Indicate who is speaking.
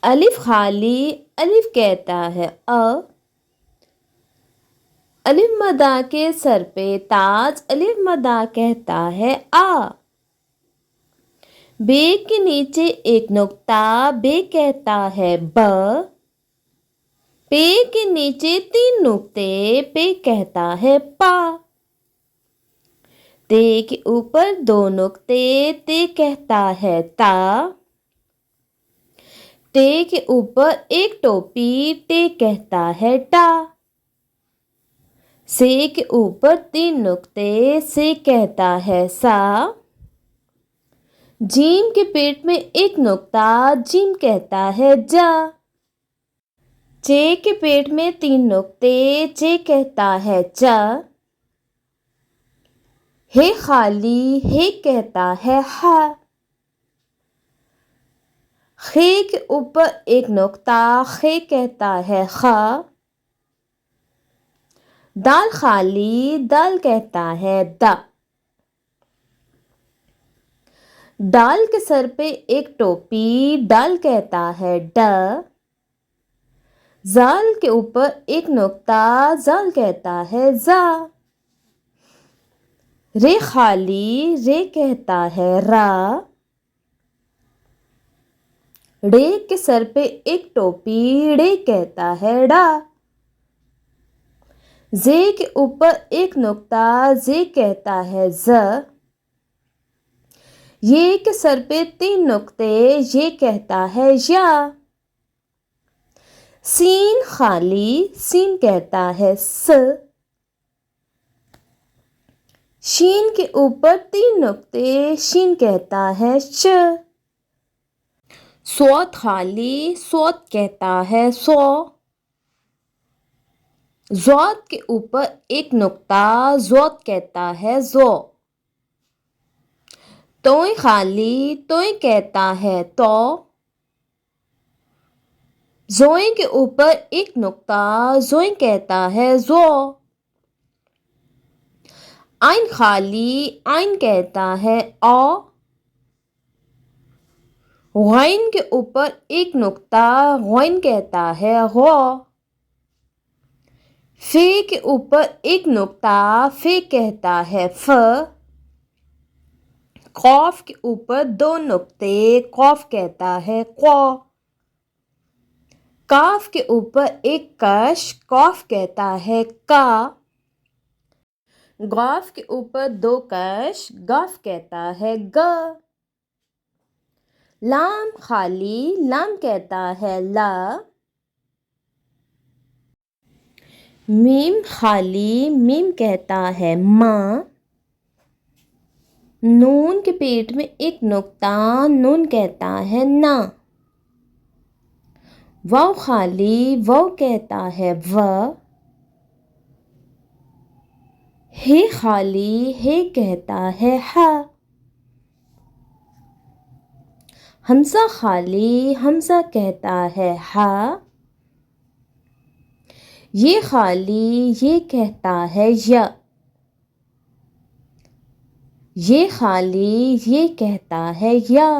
Speaker 1: الف خالی الف کہتا ہے الف مدہ کے سر پہ تاج الف مدہ کہتا ہے بے کے نیچے ایک نقطہ بے کہتا ہے پے کے نیچے 3 نقطے پے کہتا ہے پا تے کے اوپر 2 نقطے تے کہتا ہے تا تے کے اوپر ایک ٹوپی ٹے کہتا ہے ٹا سے کے اوپر 3 نقطے سے کہتا ہے سا جیم کے پیٹ میں ایک نقطہ جیم کہتا ہے جا چے کے پیٹ میں 3 نقطے چے کہتا ہے چا ہے خالی ہے کہتا ہے ہا خے کے اوپر ایک نقطہ خے کہتا ہے خا دال خالی دال کہتا ہے دا ڈال کے سر پہ ایک ٹوپی ڈال کہتا ہے ڈا زال کے اوپر ایک نقطہ زال کہتا ہے زا رے خالی رے کہتا ہے را ڑے کے سر پہ ایک ٹوپی ڑے کہتا ہے ڑا زے کے اوپر ایک نقطہ زے کہتا ہے ز یہ کے سر پہ 3 نقطے یہ کہتا ہے یا سین خالی سین کہتا ہے س شین کے اوپر 3 نقطے شین کہتا ہے ش صوت خالی صوت کہتا ہے سو ضاد کے اوپر ایک نقطہ ضاد کہتا ہے زو توئیں خالی توئیں کہتا ہے تو زوئیں کے اوپر ایک نقطہ زوئیں کہتا ہے زو آئین خالی آئین کہتا ہے او غین کے اوپر ایک نقطہ غین کہتا ہے غو فے کے اوپر ایک نقطہ فے کہتا ہے ف قاف کے اوپر 2 نقطے قاف کہتا ہے قو کاف کے اوپر ایک کش کاف کہتا ہے کا غاف کے اوپر 2 کش غاف کہتا ہے گا لام خالی لام کہتا ہے لا میم خالی میم کہتا ہے ماں نون کے پیٹ میں ایک نقطہ نون کہتا ہے نا واو خالی واو کہتا ہے و ہے خالی ہے کہتا ہے ہا ہمزہ خالی ہمزہ کہتا ہے ہا یہ خالی یہ کہتا ہے یا یہ خالی یہ کہتا ہے یا